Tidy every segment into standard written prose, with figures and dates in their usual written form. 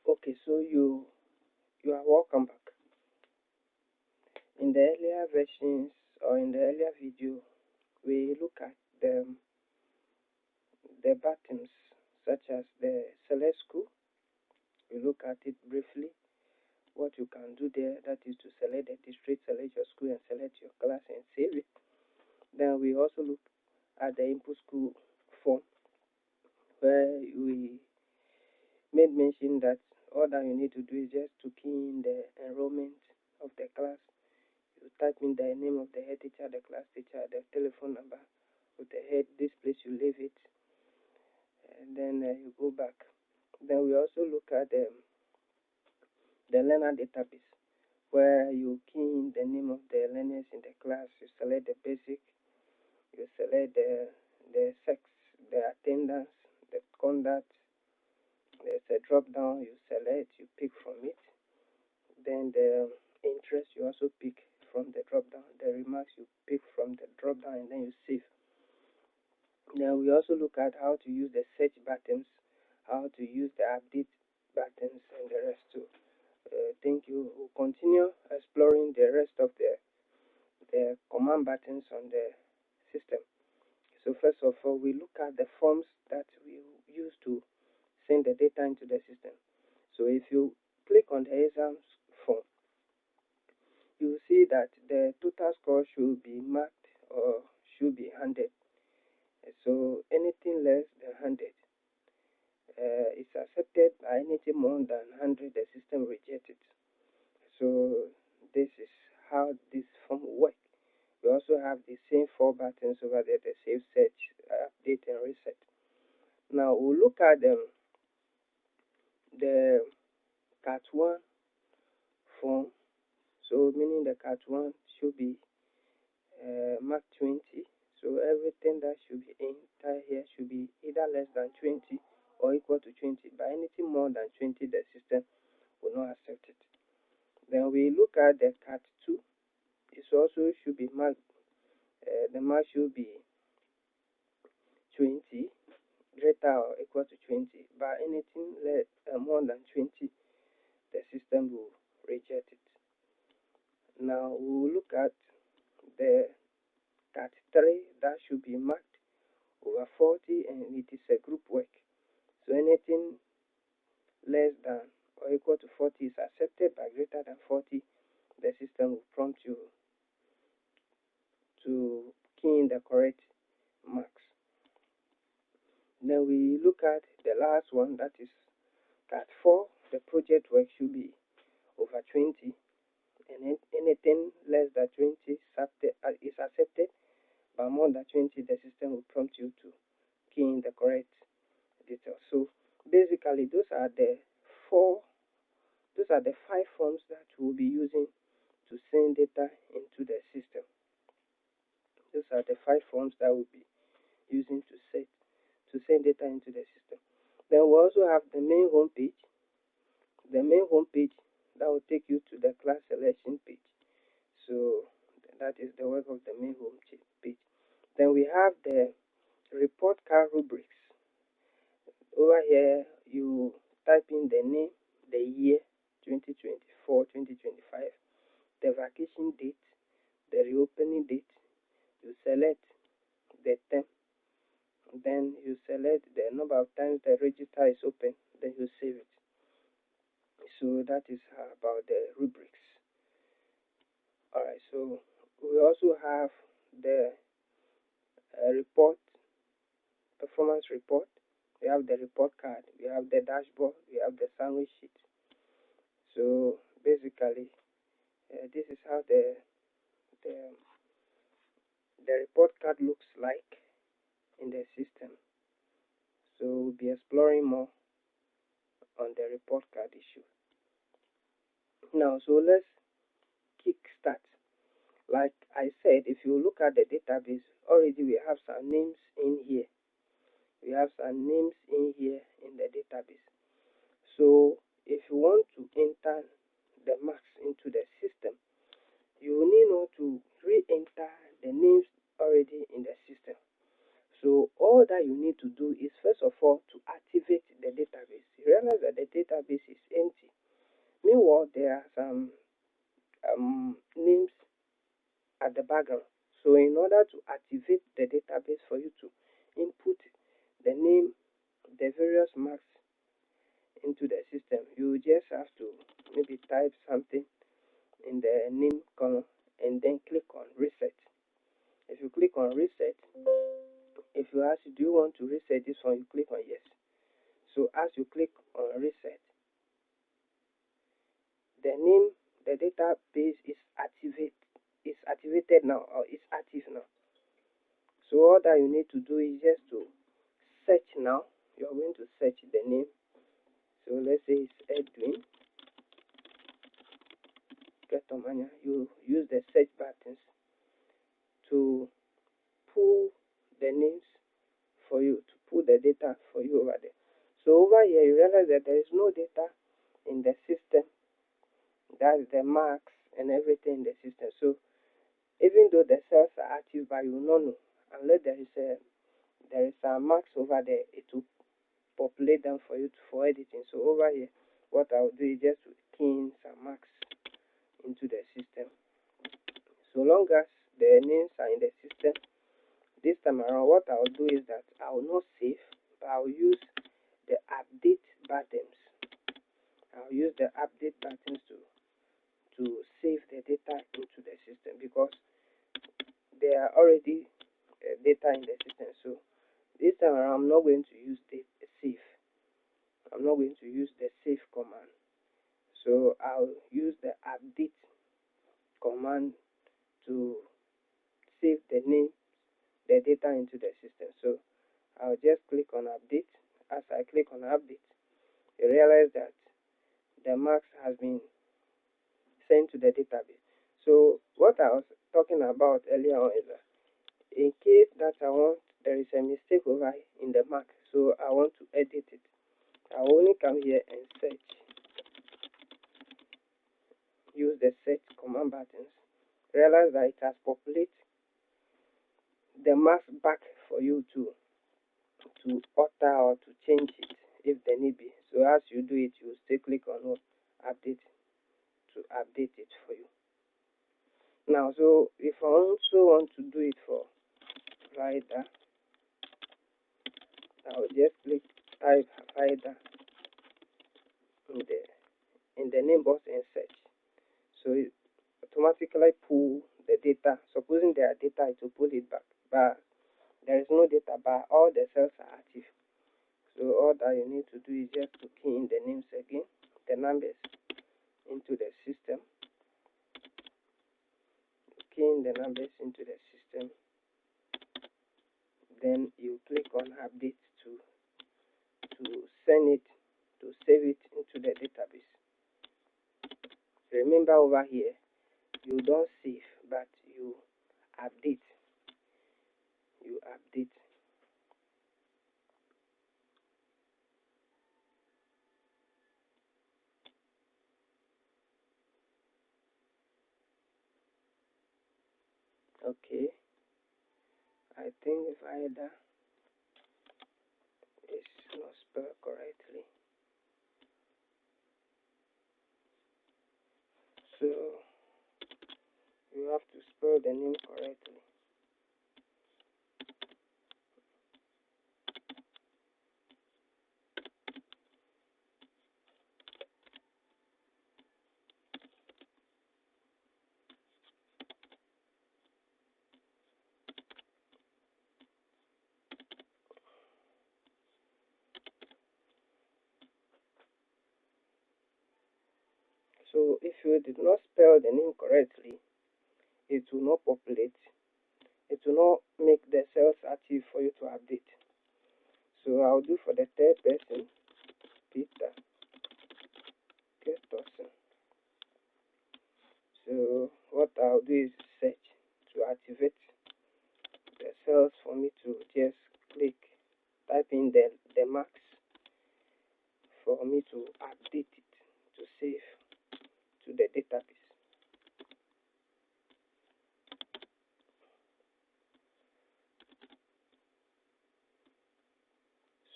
Okay, so you are welcome back. In the earlier versions or in the earlier video, we look at the buttons such as the select school. We look at it briefly. What you can do there, that is to select the district, select your school, and select your class and save it. Then we also look at the input school form, where we made mention that all that you need to do is just to key in the enrollment of the class. You type in the name of the head teacher, the class teacher, the telephone number with the head, this place you leave it, and then you go back. Then we also look at the learner database, where you key in the name of the learners in the class. You select the basic, you select the sex, the attendance, the conduct. There's a drop down, you select, you pick from it. Then the interest, you also pick from the drop down. The remarks, you pick from the drop down, and then you save. Now we also look at how to use the search buttons, how to use the update buttons, and the rest too. Thank you. We'll continue exploring the rest of the command buttons on the system. So first of all, we look at the forms that we use to send the data into the system. So if you click on the exams form, you will see that the total score should be marked or should be 100. So anything less than 100 is accepted. Anything more than 100, the system rejects it. So this is how this form works. We also have the same four buttons over there: the save, search, update, and reset. Now we'll look at the cat 1 form. So meaning the cat 1 should be marked 20. So everything that should be entered here should be either less than 20 or equal to 20. But anything more than 20, the system will not accept it. Then we look at the cat 2. It also should be marked. The mark should be 20, greater or equal to 20. But anything less, more than 20, the system will reject it. Now we will look at the cat 3 that should be marked over 40, and it is a group work. So anything less than or equal to 40 is accepted, but greater than 40, the system will prompt you to key in the correct marks. Then we look at the last one, that is cat 4. The project work should be over 20, and anything less than 20 is accepted, but more than 20, the system will prompt you to key in the correct details. So basically, those are the 5 forms that we'll be using to send data into the system. Those are the 5 forms that we'll be using to send data into the system. Then we also have the main home page. The main home page that will take you to the class selection page. So that is the work of the main home page. Then we have the report card rubrics. Over here, you type in the name, the year, 2024, 2025, the vacation date, the reopening date. You select the term, then you select the number of times the register is open, then you save it. So that is about the rubrics. Alright, so we also have the report, performance report. We have the report card, we have the dashboard, we have the summary sheet. So basically, this is how the report card looks like in the system. So we'll be exploring more on the report card issue. Now, so let's kick start. Like I said, if you look at the database, already we have some names in here. We have some names in here in the database. So if you want to enter the marks into the system, you will need not to re-enter the names already in the system. So all that you need to do is, first of all, to activate the database. You realize that the database is empty. Meanwhile, there are some names at the background. So in order to activate the database for you to input the name, the various marks into the system, you just have to maybe type something in the name column and then click on reset. If you click on reset, if you ask, do you want to reset this one, you click on yes. So as you click on reset, the name, the database is activated now, or is active now. So all that you need to do is just to search now. You are going to search the name. So let's say it's Edwin Ketomania. You use the search buttons to pull the names for you, to pull the data for you over there. So over here, you realize that there is no data in the system. That's the marks and everything in the system. So even though the cells are active, but you will not know unless there is a marks over there. It will populate them for you for editing. So over here, what I will do is just to key in some marks into the system. So long as the names are in the system, this time around, what I will do is that I will not save, but I will use the update buttons. I will use the update buttons to save the data into the system, because there are already data in the system. So this time around, I'm not going to use the save. I'm not going to use the save command. So I'll use the update command to save the name, the data into the system. So I'll just click on update. As I click on update, you realize that the marks has been sent to the database. So what I was talking about earlier on is that in case that there is a mistake over in the mark, so I want to edit it, I will only come here and search. Use the search command buttons. Realize that it has populated the marks back for you to alter or to change it if there need be. So as you do it, you still click on update to update it for you. Now, so if I also want to do it for rider, I will just type rider in the name box and search. So it automatically pull the data. Supposing there are data, it will pull it back. But there is no data, but all the cells are active. So all that you need to do is just to key in the names again, the numbers into the system. Key in the numbers into the system. Then you click on update to send it, to save it into the database. Remember over here, you don't save, but you update. You update. Okay. I think if either is not spelled correctly. So you have to spell the name correctly. So if you did not spell the name correctly, it will not populate. It will not make the cells active for you to update. So I'll do for the third person, Peter Ketorson. So what I'll do is search to activate the cells for me to just click, type in the marks for me to update it, to save to the database.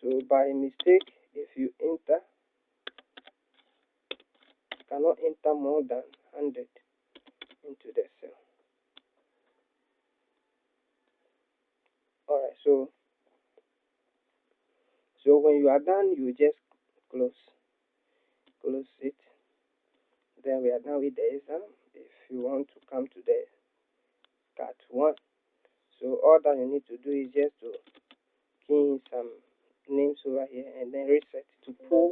So by mistake, if you enter cannot enter more than 100 into the cell. Alright, so when you are done, you just close it. Then we are done with the exam. If you want to come to the part 1, so all that you need to do is just to key in some names over here and then reset to pull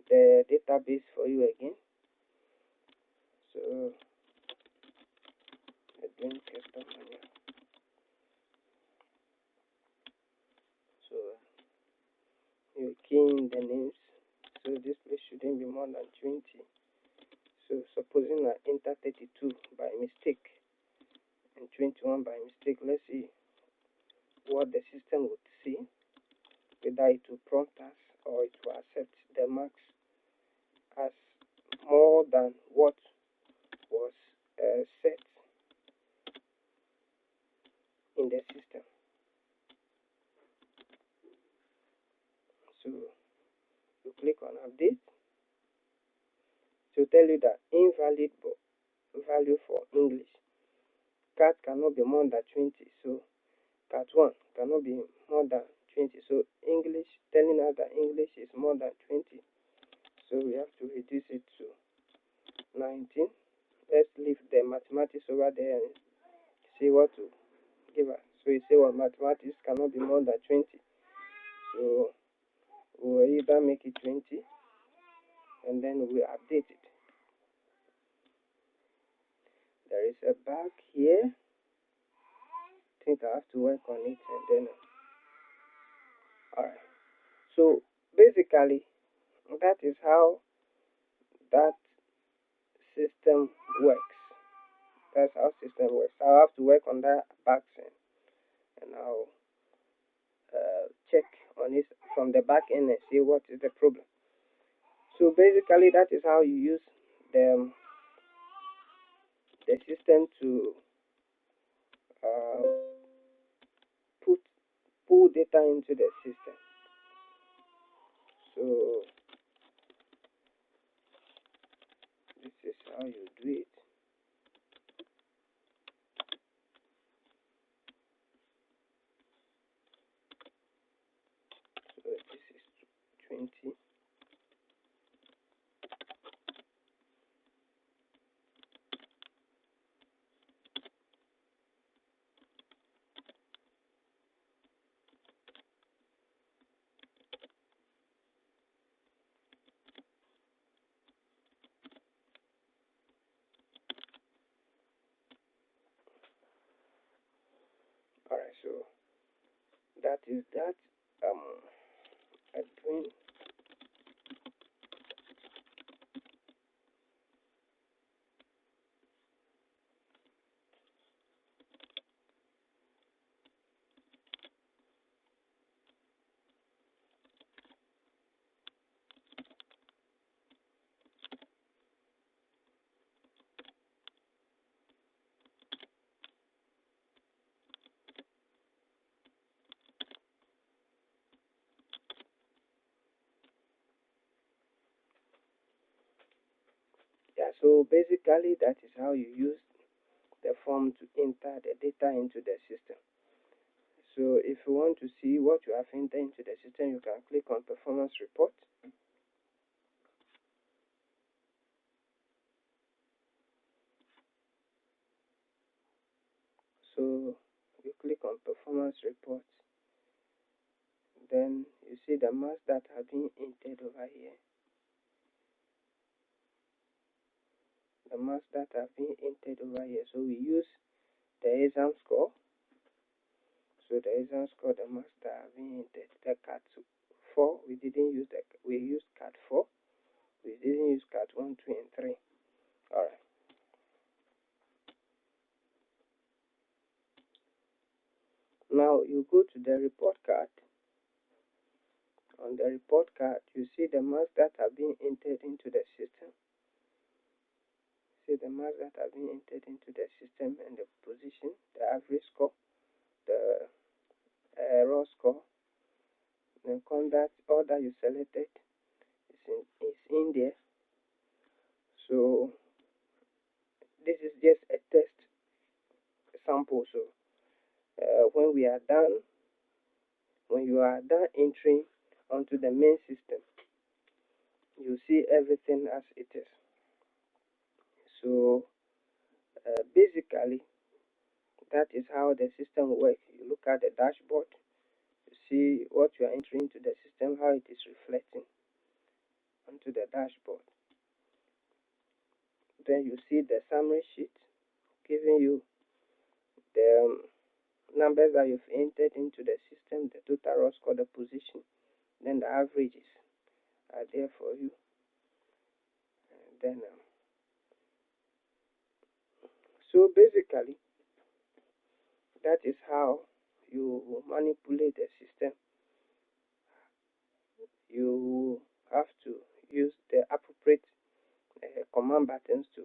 the database for you again. So doing custom manual. So you key in the names. So this place shouldn't be more than 20. So supposing I enter 32 by mistake and 21 by mistake, let's see what the system would see, whether it will prompt us or it will accept the marks as more than what was set in the system. So you click on update. To tell you that invalid value for English. Cat cannot be more than 20. So cat 1 cannot be more than 20. So English, telling us that English is more than 20. So we have to reduce it to 19. Let's leave the mathematics over there and see what to give us. So you say, well, mathematics cannot be more than 20. So we'll either make it 20 and then we'll update it. There is a bug here. I think I have to work on it and then alright. So basically that is how that system works. That's how system works. I'll have to work on that back end and I'll check on it from the back end and see what is the problem. So basically that is how you use the system to pull data into the system. So this is how you do it. So this is 20. Alright, so that is that. Admin. Yeah, so basically that is how you use the form to enter the data into the system. So if you want to see what you have entered into the system, you can click on performance report. So you click on performance report, then you see the marks that have been entered over here. The marks that have been entered over here. So we use the exam score. So the exam score, the marks that have been entered. The cat 4, we didn't use we used cat 4. We didn't use cat 1, 2, and 3. Alright. Now you go to the report card. On the report card, you see the marks that have been entered into the system. See the marks that have been entered into the system and the position, the average score, the raw score, the conduct, all that you selected is in there. So this is just a test sample. So when we are done, when you are done entering onto the main system, you see everything as it is. So basically, that is how the system works. You look at the dashboard, you see what you are entering into the system, how it is reflecting onto the dashboard. Then you see the summary sheet giving you the numbers that you've entered into the system, the total raw score, the position, then the averages are there for you. And then so basically, that is how you manipulate the system. You have to use the appropriate command buttons to